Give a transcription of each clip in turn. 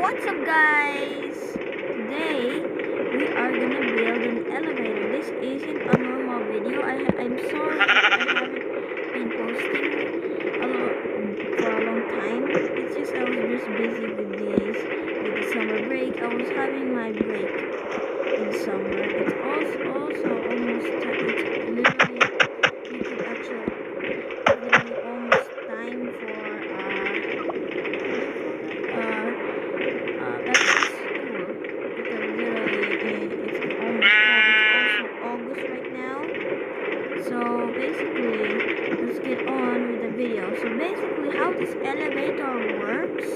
What's up, guys? Today we are gonna build an elevator. This isn't a normal video. I'm sorry if I haven't been posting for a long time. It's just I was just busy with the summer break. I was having my break in summer. It's also almost it's literally you could actually literally almost time for back to school because literally it's almost fall. It's also August right now. So basically, let's get on with the video. So basically, how this elevator works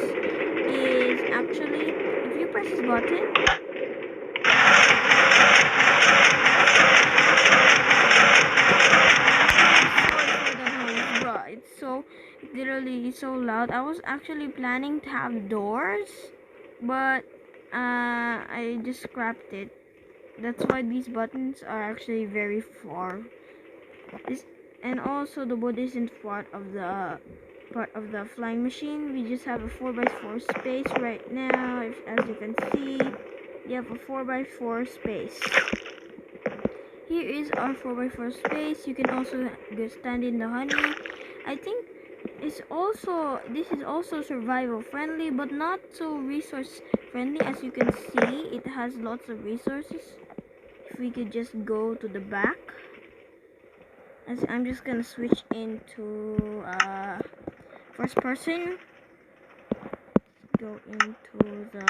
is actually if you press this button. Literally so loud. I was actually planning to have doors, but I just scrapped it. That's why these buttons are actually very far. And also the wood isn't part of the flying machine. We just have a 4x4 space right now. As you can see, we have a 4x4 space. Here is our 4x4 space. You can also stand in the honey. I think this is also survival friendly, but not so resource friendly. As you can see, it has lots of resources. If we could just go to the back, as I'm just gonna switch into first person. Go into the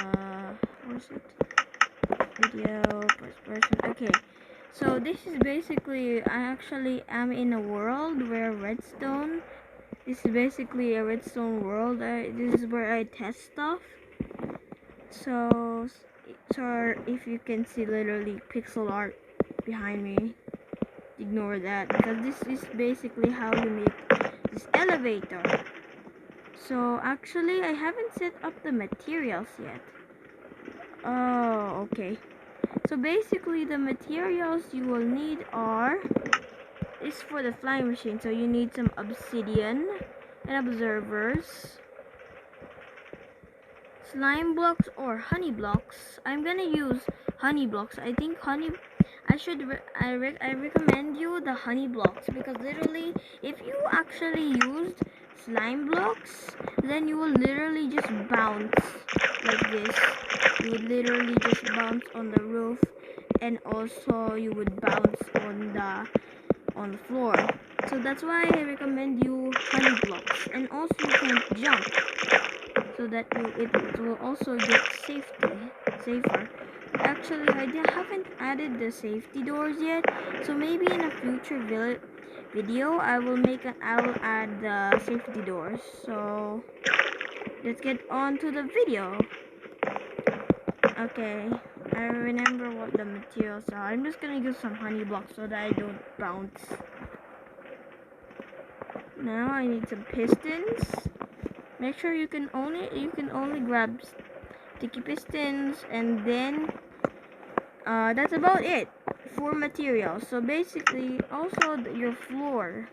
video first person. Okay, so this is basically I actually am in a world where redstone. This is basically a redstone world. This is where I test stuff. So if you can see literally pixel art behind me, ignore that because this is basically how you make this elevator. So actually I haven't set up the materials yet. Oh, okay. So basically the materials you will need is for the flying machine. So you need some obsidian and observers, slime blocks or honey blocks. I'm gonna use honey blocks. I think I recommend you the honey blocks because literally if you actually used slime blocks, then you will literally just bounce like this. You would literally just bounce on the roof, and also you would bounce on the floor. So that's why I recommend you honey blocks, and also you can jump so that it will also get safer. Actually, I haven't added the safety doors yet, so maybe in a future video I'll add the safety doors. So let's get on to the video. Okay, I remember what the materials are. I'm just gonna use some honey blocks so that I don't bounce. Now I need some pistons. Make sure you can only grab sticky pistons, and then that's about it for materials. So basically also your floor.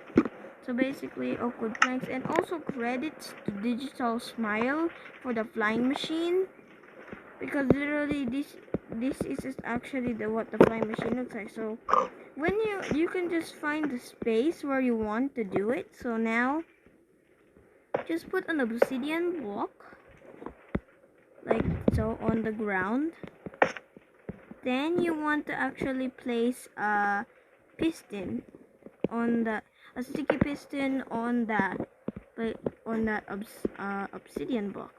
So basically oak planks, and also credits to DigitalSmile for the flying machine, because literally this is actually what the flying machine looks like. So when you can just find the space where you want to do it. So now just put an obsidian block like so on the ground. Then you want to actually place a piston on a sticky piston on that obsidian block.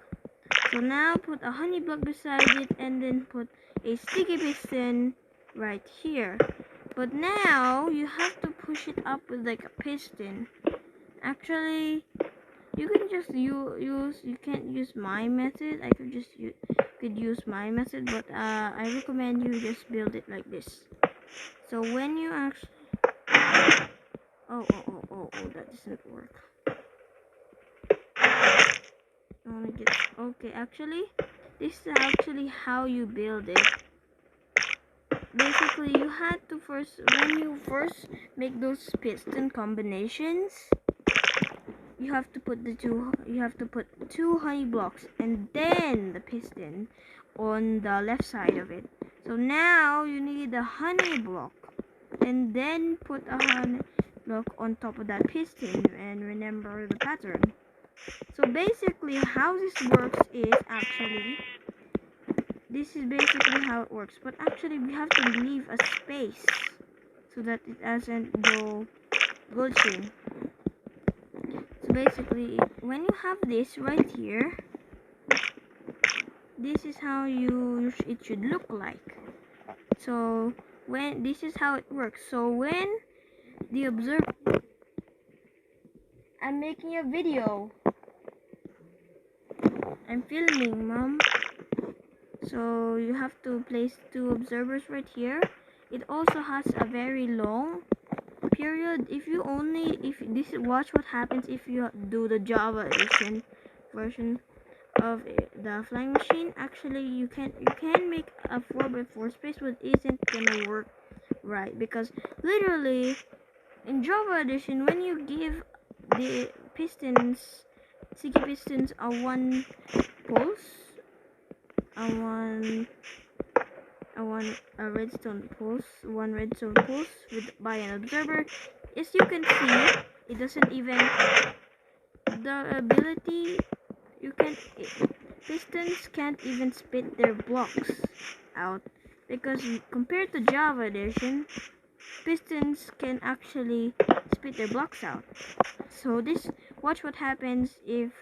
So now put a honey block beside it, and then put a sticky piston right here. But now you have to push it up with like a piston. Actually, you can just you can't use my method. I could just use my method, but I recommend you just build it like this. So when you actually oh, that doesn't work. Okay, actually this is actually how you build it. Basically you had to when you first make those piston combinations, you have to put two honey blocks and then the piston on the left side of it. So now you need a honey block and then put a honey block on top of that piston, and remember the pattern. So basically how this works is this is basically how it works, but actually we have to leave a space so that it doesn't go glitching. So basically when you have this right here, this is how it should look like. So when this is how it works. So when the observer, I'm making a video, I'm filming, mom. So you have to place two observers right here. It also has a very long period. If watch what happens if you do the Java edition version of the flying machine. Actually you can make a 4x4 space, but it isn't gonna work right, because literally in Java edition, when you give the sticky pistons a one pulse, a redstone pulse, by an observer, as you can see, it doesn't even the ability pistons can't even spit their blocks out, because compared to Java edition, pistons can actually spit their blocks out. So watch what happens if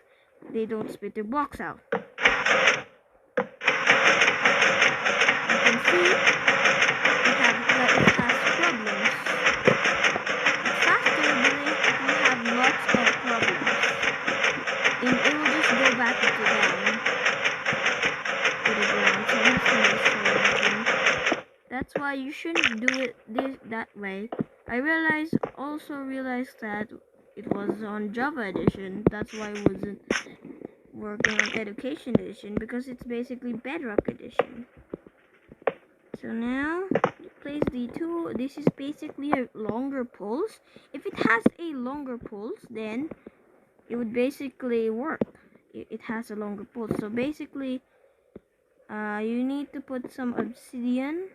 they don't spit their blocks out. You can see it has problems. It's faster, but it will have lots of problems. And it will just go back to the ground. So that's why you shouldn't do it that way. I also realized that it was on Java edition. That's why it wasn't working on Education edition, because it's basically Bedrock edition. So now place the two. This is basically a longer pulse. If it has a longer pulse, then it would basically work. It has a longer pulse. So basically, you need to put some obsidian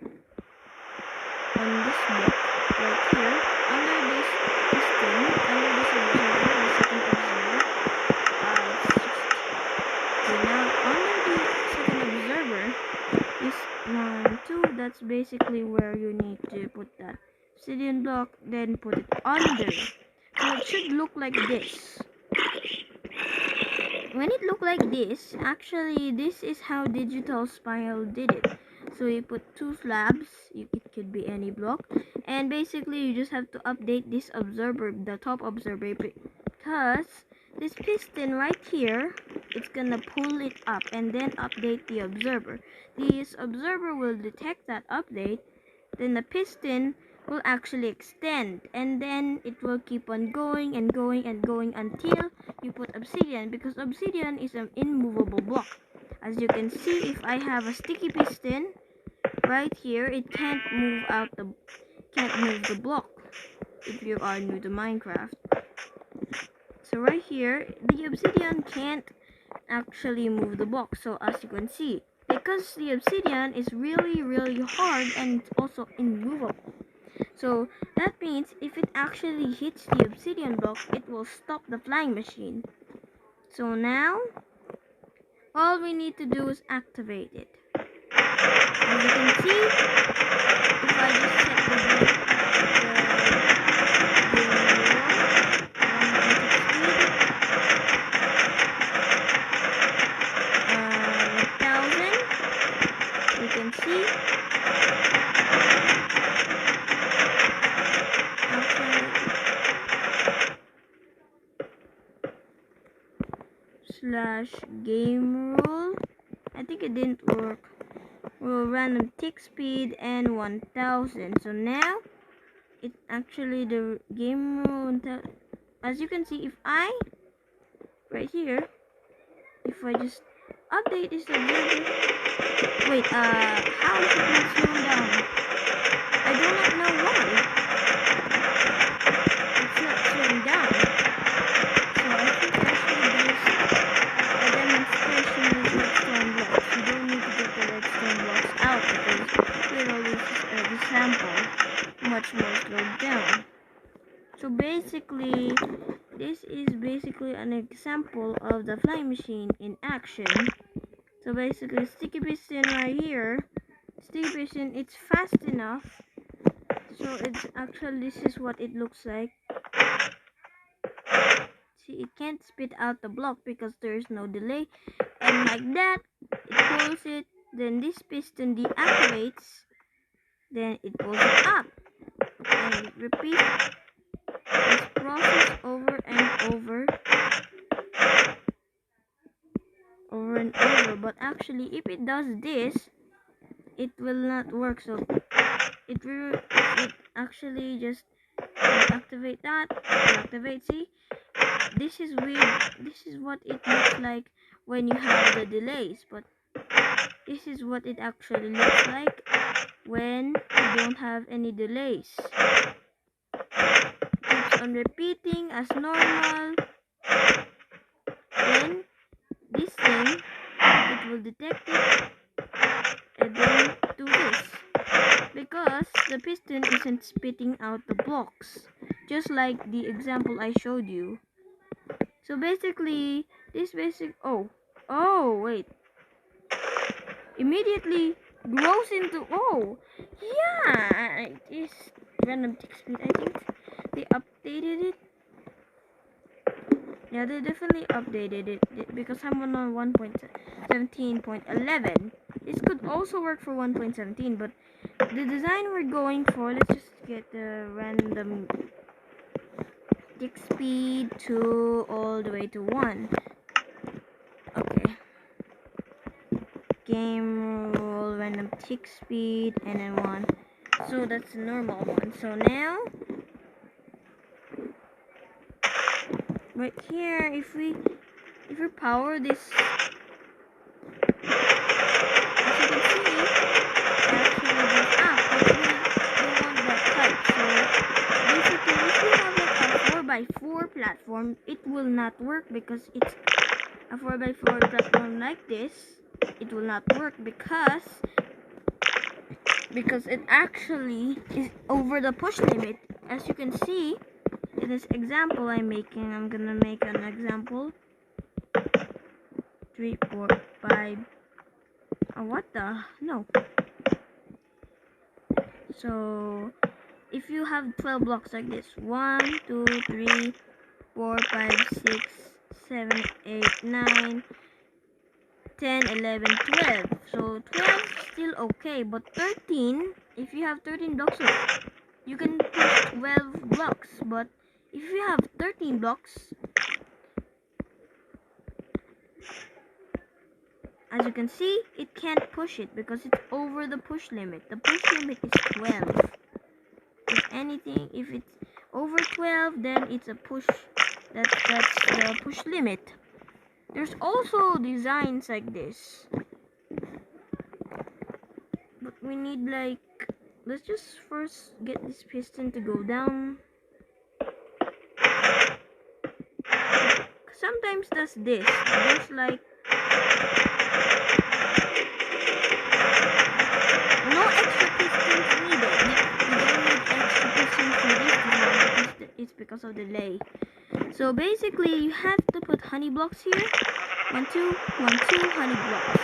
on this block right here, under this piston, under this observer, the second observer. So now under the second observer, this 1, 2, that's basically where you need to put that obsidian block, then put it under. So it should look like this. When it looked like this, actually this is how DigitalSmile did it. So you put two slabs, it could be any block, and basically you just have to update this observer, the top observer, because this piston right here, it's gonna pull it up and then update the observer. This observer will detect that update, then the piston will actually extend, and then it will keep on going and going and going until you put obsidian, because obsidian is an immovable block. As you can see, if I have a sticky piston right here, it can't move the block if you are new to Minecraft. So right here, the obsidian can't actually move the block. So as you can see, because the obsidian is really hard and it's also immovable. So that means if it actually hits the obsidian block, it will stop the flying machine. So now, all we need to do is activate it. As you can see, if I just set the you can see /game rule. I think it didn't work. We'll random tick speed and 1000. So now it actually the game rule. As you can see, if I right here, if I just update this observer. Wait, how is it not slowing down? I do not know why. It's not slowing down. So I So basically, this is basically an example of the flying machine in action. So basically, sticky piston right here. Sticky piston, it's fast enough. So it's actually, this is what it looks like. See, it can't spit out the block because there's no delay. And like that, it pulls it. Then this piston deactivates. Then it pulls it up. And it repeats this process over and over and over. But actually, if it does this, it will not work. So it actually just activate that, activate. See, this is weird. This is what it looks like when you have the delays, but this is what it actually looks like when you don't have any delays. Keeps on repeating as normal. Then this thing, it will detect it and then do this, because the piston isn't spitting out the blocks, just like the example I showed you. So basically, this oh wait, immediately grows into, oh yeah, it is random tick speed. I think they updated it. Yeah, they definitely updated it because I'm on 1.17.11. This could also work for 1.17, but the design we're going for, let's just get the random tick speed to all the way to 1. Okay. Game rule, random tick speed, and then 1. So that's a normal one. So now, right here, if we power this, as you can see, it actually goes up, but we don't want that type. So basically, if you have like a 4x4 platform, it will not work because it's a 4x4 platform like this. It will not work because it actually is over the push limit. As you can see in this example I'm making, I'm gonna make an example 3, 4, 5. Oh, what the no. So if you have 12 blocks like this, 1, 2, 3, 4, 5, 6, 7, 8, 9, 10, 11, 12. So 12 is still okay, but 13, if you have 13 blocks, you can push 12 blocks. But if you have 13 blocks, as you can see, it can't push it because it's over the push limit. The push limit is 12. If anything, if it's over 12, then it's a push. That's the push limit. There's also designs like this, but we need like, let's just first get this piston to go down. Sometimes does this. There's like no extra pistons needed. You don't need extra pistons for this design because it's because of delay. So basically, you have to put honey blocks here. 1, 2, 1, 2 honey blocks.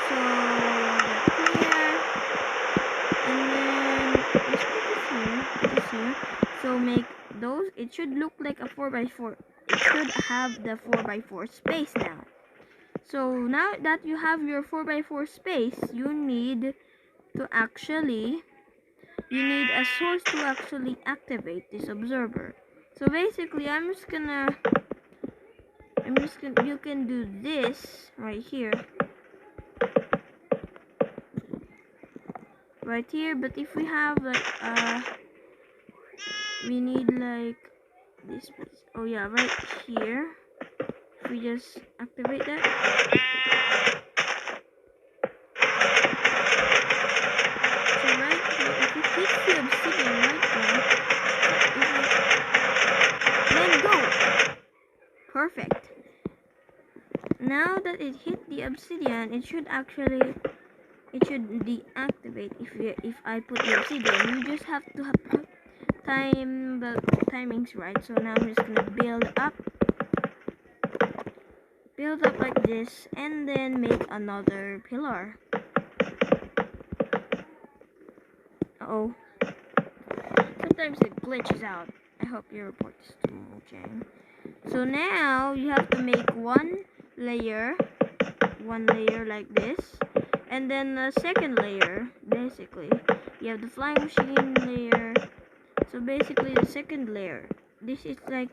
So here, and then let's put this here. So make those. It should look like a 4x4. It should have the 4x4 space now. So now that you have your 4x4 space, you need a source to actually activate this observer. So basically, you can do this right here, but if we have like, we need like this piece. Oh yeah, right here. If we just activate that. So right here, if you hit the obsidian right now, then go. Perfect. Now that it hit the obsidian, it should deactivate. If I put the obsidian, you just have to the timing's right. So now I'm just gonna build up like this, and then make another pillar. Uh-oh. Sometimes it glitches out. I hope your report is smooching. So now you have to make one layer like this, and then the second layer, basically you have the flying machine layer. So basically the second layer, this is like,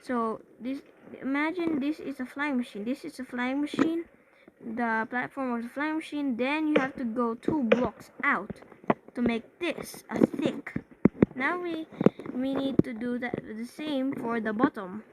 so this, imagine this is a flying machine, this is a flying machine, the platform of the flying machine. Then you have to go 2 blocks out to make this a thick. Now we need to do that the same for the bottom.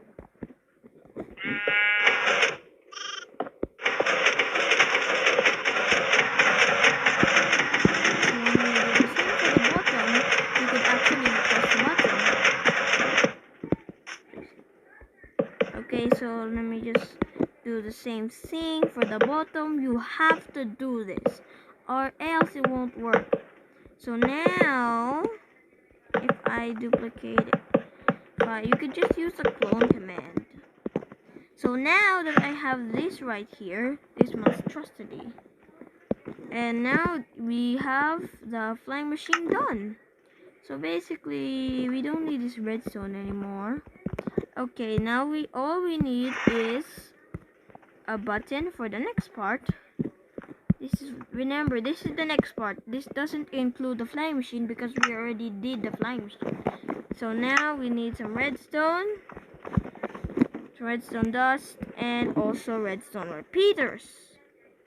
Okay, so let me just do the same thing for the bottom. You have to do this or else it won't work. So now if I duplicate it, you could just use the clone command. So now that I have this right here, this monstrosity, and now we have the flying machine done. So basically we don't need this redstone anymore. Okay, now all we need is a button for the next part. Remember, this is the next part. This doesn't include the flying machine because we already did the flying machine. So now we need some redstone dust, and also redstone repeaters.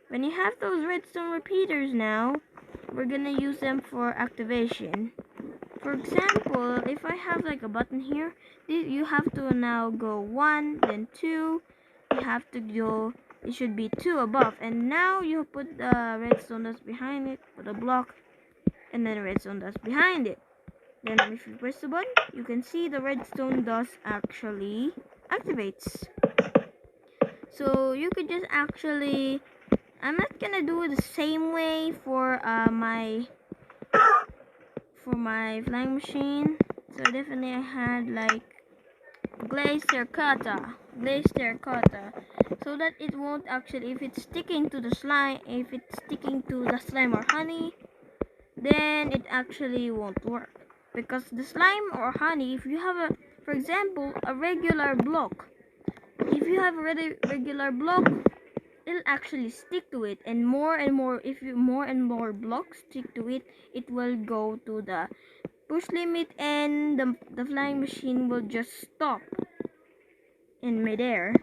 When you have those redstone repeaters now, we're gonna use them for activation. For example, if I have like a button here, you have to now go 1, then 2. You have to go, it should be 2 above, and now you put the redstone dust behind it, put a block, and then redstone dust behind it. Then if you press the button, you can see the redstone dust actually activates. So you could just actually, I'm not gonna do it the same way for my flying machine. So definitely I had like glazed terracotta, so that it won't actually, if it's sticking to the slime, or honey, then it actually won't work. Because the slime or honey, if you have for example, a regular block, if you have a regular block, it'll actually stick to it, and more and more, if you more and more blocks stick to it, it will go to the push limit, and the flying machine will just stop in midair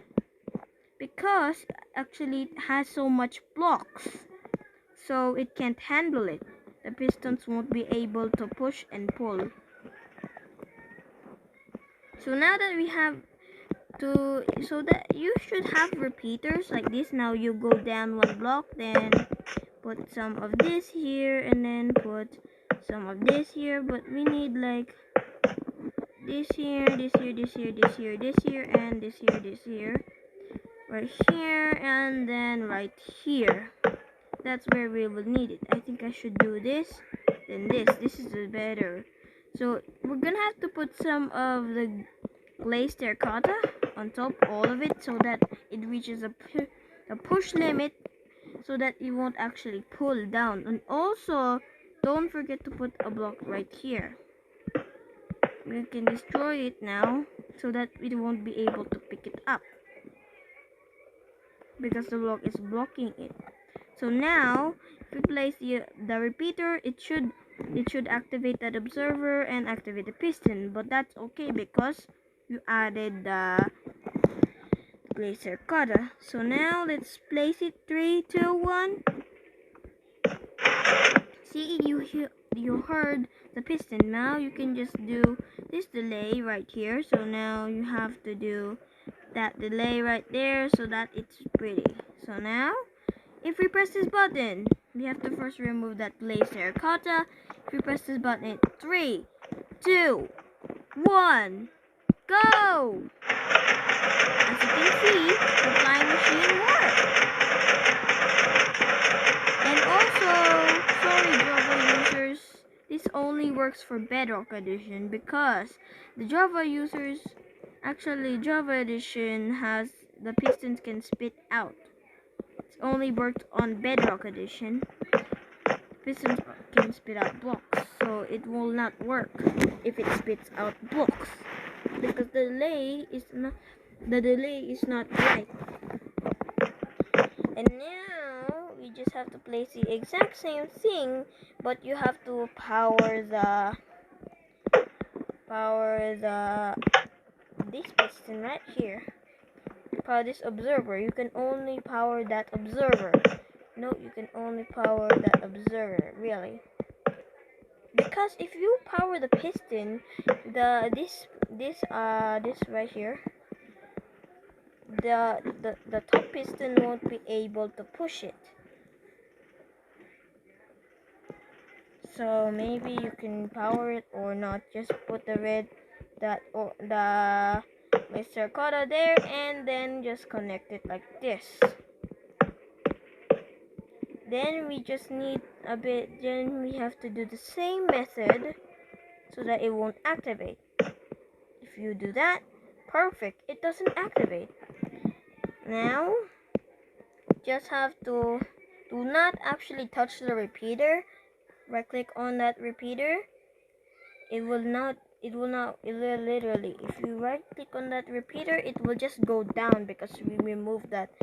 because actually it has so much blocks, so it can't handle it. The pistons won't be able to push and pull. So now that we have so that you should have repeaters like this. Now you go down 1 block, then put some of this here, and then put some of this here, but we need like this here, and this here, right here, and then right here. That's where we will need it. I think I should do this, then this is better. So we're gonna have to put some of the glazed terracotta on top, all of it, so that it reaches a push limit, so that it won't actually pull down. And also don't forget to put a block right here. We can destroy it now so that it won't be able to pick it up because the block is blocking it. So now if we place the repeater, it should activate that observer and activate the piston, but that's okay because you added the glazed terracotta. So now let's place it. 3, 2, 1. See, you heard the piston. Now you can just do this delay right here. So now you have to do that delay right there so that it's pretty. So now if we press this button, we have to first remove that glazed terracotta. If we press this button, 3, 2, 1, go! As you can see, the flying machine worked. And also, sorry Java users, this only works works for Bedrock Edition, because the Java users, actually Java Edition has the pistons can spit out. It's only worked on Bedrock Edition. Pistons can spit out blocks, so it will not work if it spits out blocks, because the delay is not right. And now we just have to place the exact same thing, but you have to power this piston right here. Power this observer. You can only power that observer. No, you can only power that observer, really. Because if you power the piston, this right here, the top piston won't be able to push it. So maybe you can power it or not. Just put the laser cutter there, and then just connect it like this. Then we just need a bit. Then we have to do the same method so that it won't activate. If you do that, perfect. It doesn't activate. Now, just have to do not actually touch the repeater. Right click on that repeater. It will literally, if you right click on that repeater, it will just go down because we removed that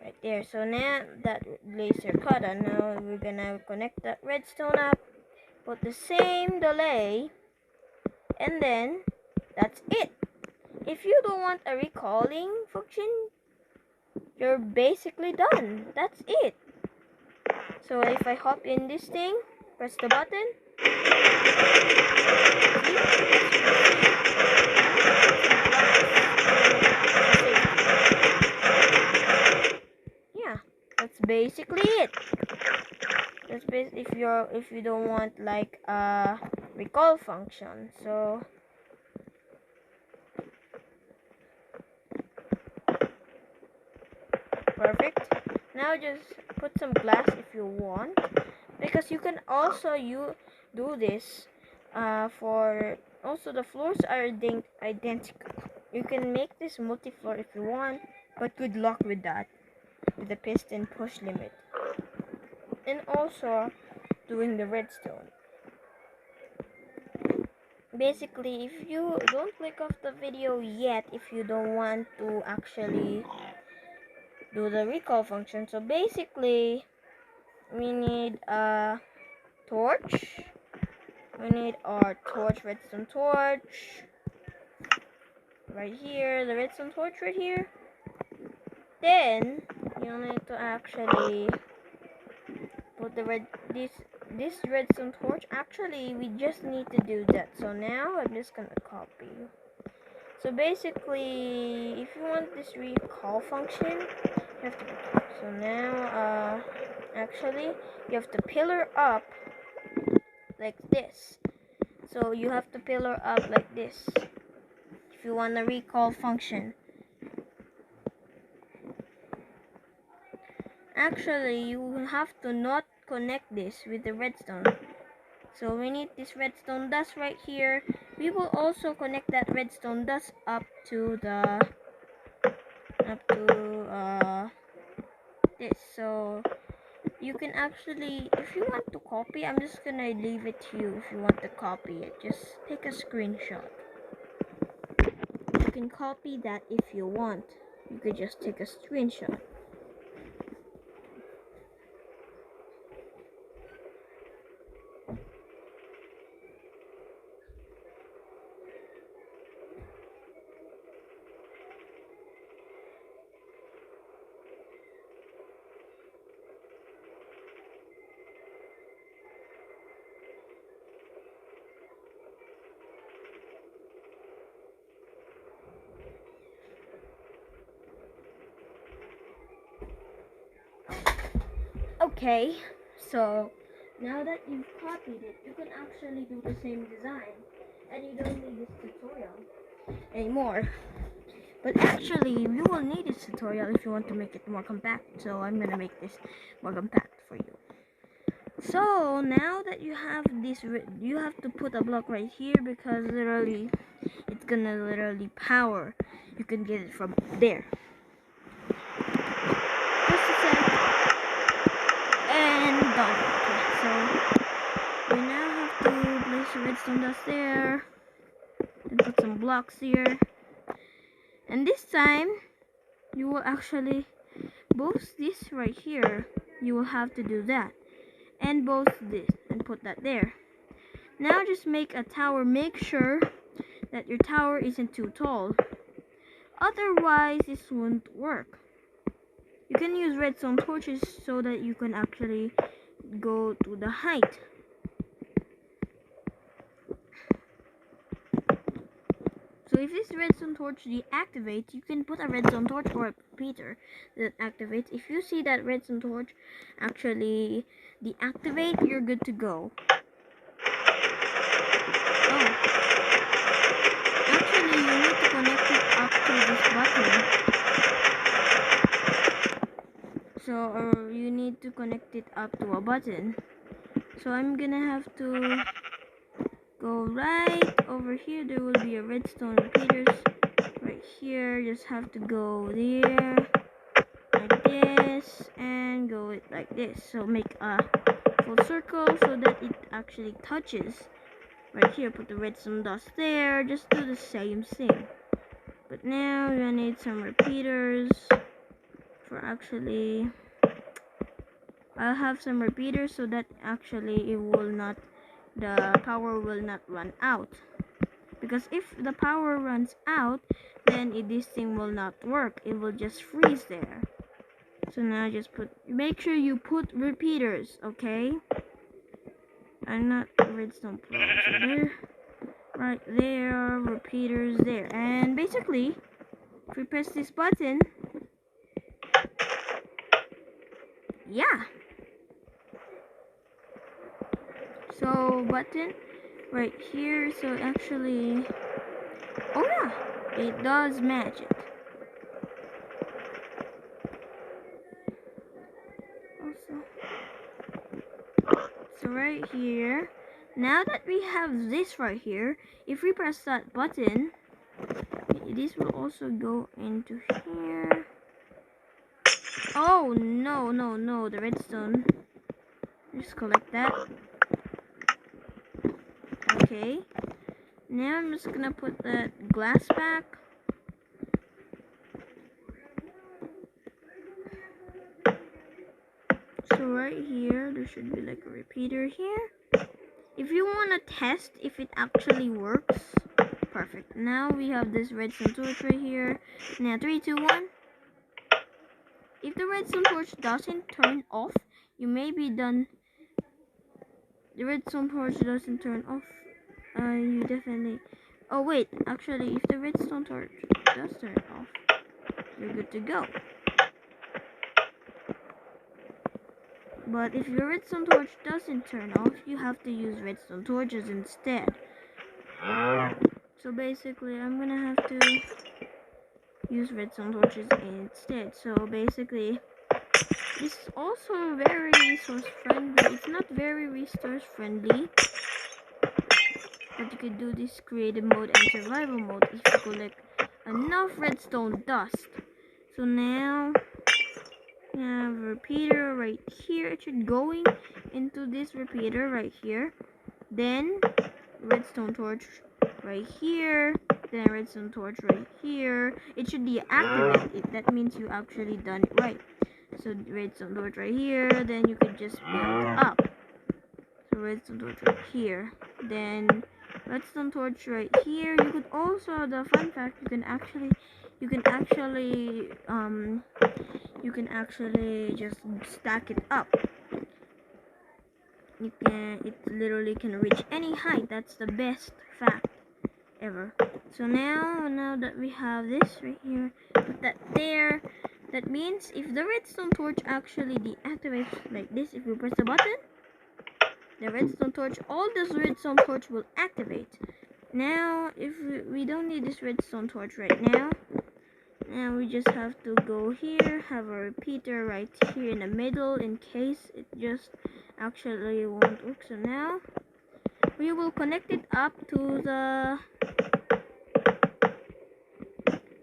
right there. So now that laser cutter, now we're gonna connect that redstone up, put the same delay, and then that's it. If you don't want a recalling function, you're basically done. That's it. So if I hop in this thing, press the button. Yeah, that's basically it. That's if you don't want like a recall function. So perfect. Now just put some glass if you want, because you can also do this for also the floors are identical. You can make this multi-floor if you want, but good luck with that, with the piston push limit. And also doing the redstone. Basically, if you don't click off the video yet, if you don't want to actually do the recall function. So basically, we need a torch. We need our redstone torch right here, the redstone torch right here. Then you need to actually put this redstone torch. Actually, we just need to do that. So now I'm just gonna copy. So basically, if you want this recall function, you have to. So now, actually, you have to pillar up like this. So you have to pillar up like this if you want a recall function. Actually, you have to not connect this with the redstone. So we need this redstone dust right here. We will also connect that redstone dust up to this. So you can actually, if you want to copy, I'm just gonna leave it to you. If you want to copy it, just take a screenshot. You can copy that if you want. You could just take a screenshot. Okay, so now that you've copied it, you can actually do the same design, and you don't need this tutorial anymore. But actually, you will need this tutorial if you want to make it more compact, so I'm gonna make this more compact for you. So now that you have this, you have to put a block right here because literally it's gonna literally power. You can get it from there. Just a sec. And done. Okay, so we now have to place the redstone dust there. And put some blocks here. And this time, you will actually both this right here. You will have to do that. And both this and put that there. Now just make a tower. Make sure that your tower isn't too tall. Otherwise, this won't work. You can use redstone torches so that you can actually go to the height. So if this redstone torch deactivates, you can put a redstone torch or a repeater that activates. If you see that redstone torch actually deactivate, you're good to go. Oh, actually you need to connect it up to this button. So you need to connect it up to a button. So I'm gonna have to go right over here. There will be a redstone repeaters right here. Just have to go there like this and go it like this. So make a full circle so that it actually touches right here. Put the redstone dust there. Just do the same thing. But now you're gonna need some repeaters for actually. I'll have some repeaters so that actually the power will not run out. Because if the power runs out, then this thing will not work. It will just freeze there. So now just make sure you put repeaters, okay? And not redstone plugs. So there, right there, repeaters there. And basically, if we press this button, yeah. So button right here. So actually, oh yeah, it does magic. Also, so right here, now that we have this right here, if we press that button, this will also go into here. Oh no, no, no, the redstone. Just collect that. Okay. Now I'm just gonna put that glass back. So right here, there should be like a repeater here. If you wanna test if it actually works, perfect. Now we have this redstone torch right here. Now 3, 2, 1. If the redstone torch doesn't turn off, you may be done. The redstone torch doesn't turn off. You definitely. Oh wait, actually, if the redstone torch does turn off, you're good to go. But if your redstone torch doesn't turn off, you have to use redstone torches instead. So basically, I'm gonna have to use redstone torches instead. So basically, this is also very resource friendly. It's not very resource friendly, but you could do this creative mode and survival mode if you collect enough redstone dust. So now we have a repeater right here. It should going into this repeater right here. Then redstone torch right here. Then redstone torch right here. It should deactivate it. That means you actually done it right. So redstone torch right here. Then you could just build up. So redstone torch right here. Then redstone torch right here. You could also, the fun fact, you can actually just stack it up. It literally can reach any height. That's the best fact ever. So now that we have this right here, put that there. That means if the redstone torch actually deactivates like this, if we press the button, the redstone torch, all this redstone torch will activate. Now, if we don't need this redstone torch right now, and we just have to go here, have a repeater right here in the middle in case it just actually won't work. So now we will connect it up to the,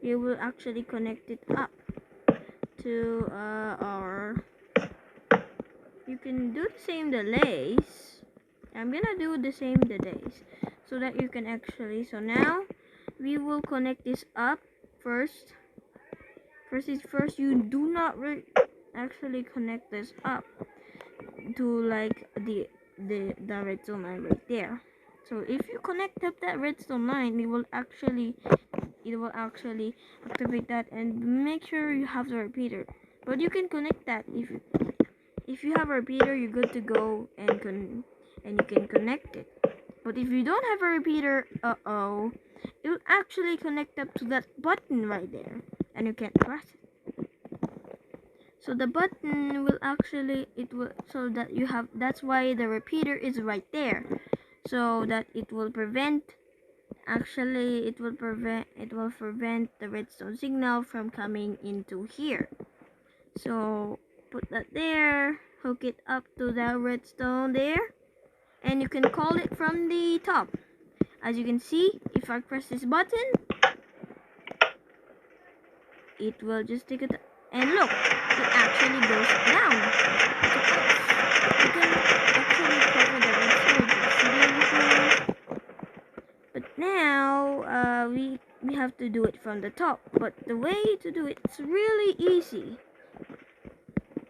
we will actually connect it up to our, you can do the same delays. I'm gonna do the same delays so that you can actually, so now we will connect this up first. First is first, you do not actually connect this up to like the redstone line right there. So if you connect up that redstone line, it will actually activate that, and make sure you have the repeater. But you can connect that if you have a repeater, you're good to go, and you can connect it. But if you don't have a repeater, it will actually connect up to that button right there, and you can't press it. So the button will actually, it will, so that you have, that's why the repeater is right there, so that it will prevent, actually it will prevent the redstone signal from coming into here. So put that there, hook it up to the redstone there, and you can call it from the top. As you can see, if I press this button, it will just take it, and look, it actually goes down. You can actually cover the redstone, but now we have to do it from the top. But the way to do it's really easy.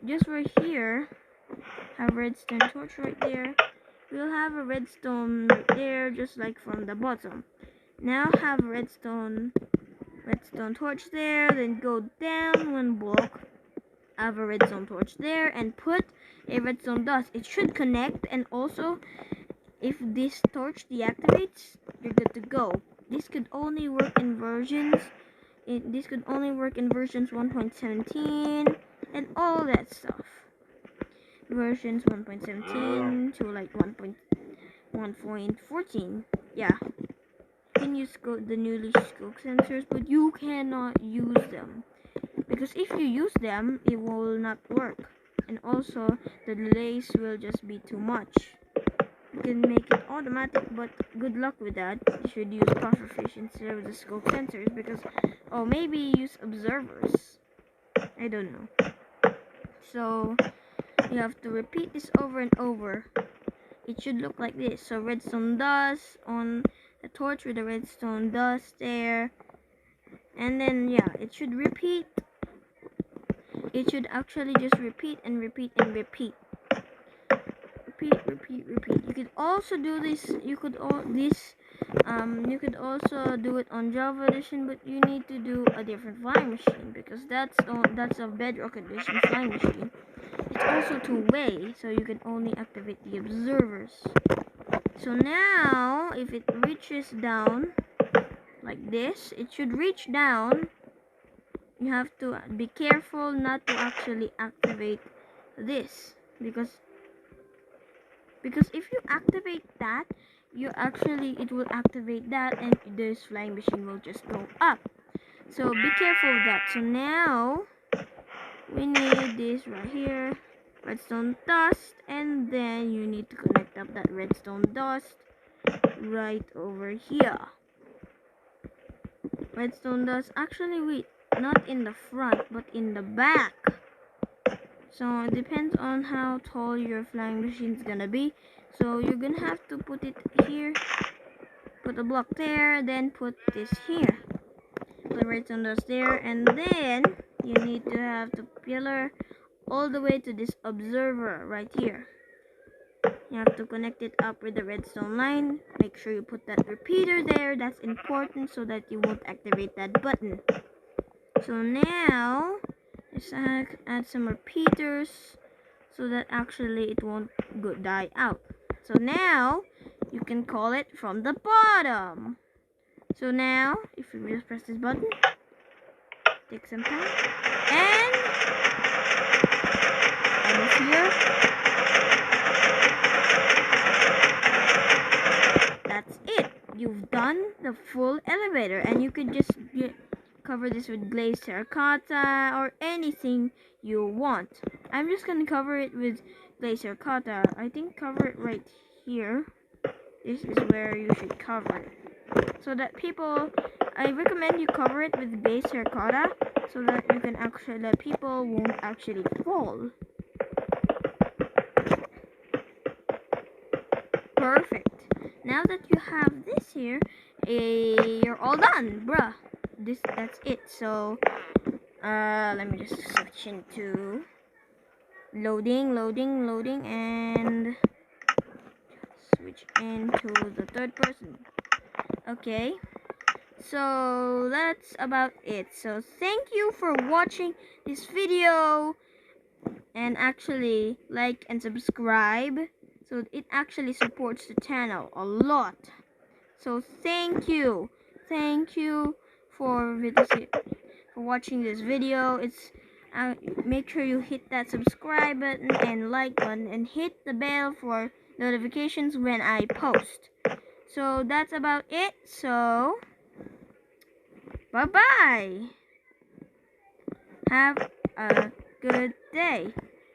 Just right here, have redstone torch right there. We'll have a redstone right there, just like from the bottom. Now have redstone torch there, then go down one block, have a redstone torch there, and put a redstone dust. It should connect, and also if this torch deactivates, you're good to go. This could only work in versions 1.17 and all that stuff. Versions 1.17 to like 1.14. Yeah. You can use the newly scoped sensors, but you cannot use them, because if you use them, it will not work, and also the delays will just be too much. You can make it automatic, but good luck with that. You should use pufferfish instead of the scope sensors, because, oh, maybe use observers, I don't know. So you have to repeat this over and over. It should look like this. So redstone dust on the torch with the redstone dust there, and then yeah, it should repeat. It should actually just repeat and repeat and repeat. Repeat. You could also do this. You could also do it on Java Edition, but you need to do a different flying machine, because that's a Bedrock Edition flying machine. It's also two-way, so you can only activate the observers. So now, if it reaches down like this, it should reach down. You have to be careful not to actually activate this, because if you activate that, it will activate that, and this flying machine will just go up. So be careful of that. So now we need this right here, redstone dust, and then you need to connect up that redstone dust right over here. Redstone dust, actually wait, not in the front but in the back. So it depends on how tall your flying machine is gonna be. So you're gonna have to put it here, put a block there, then put this here, put redstone dust there, and then you need to have the pillar all the way to this observer right here. You have to connect it up with the redstone line. Make sure you put that repeater there. That's important so that you won't activate that button. So now let's add some repeaters so that actually it won't die out. So now you can call it from the bottom. So now if you just press this button, take some time, and almost here. That's it. You've done the full elevator, and you could just cover this with glazed terracotta or anything you want. I'm just gonna cover it with place your cutter. I think cover it right here. This is where you should cover it. So that people, I recommend you cover it with base terracotta so that you can actually, that people won't actually fall. Perfect. Now that you have this here, you're all done, bruh. That's it. So, let me just switch into loading, and switch into the third person. Okay. So that's about it. So thank you for watching this video, and actually like and subscribe, so it actually supports the channel a lot. So thank you for watching this video. It's make sure you hit that subscribe button and like button and hit the bell for notifications when I post. So that's about it. So bye bye. Have a good day.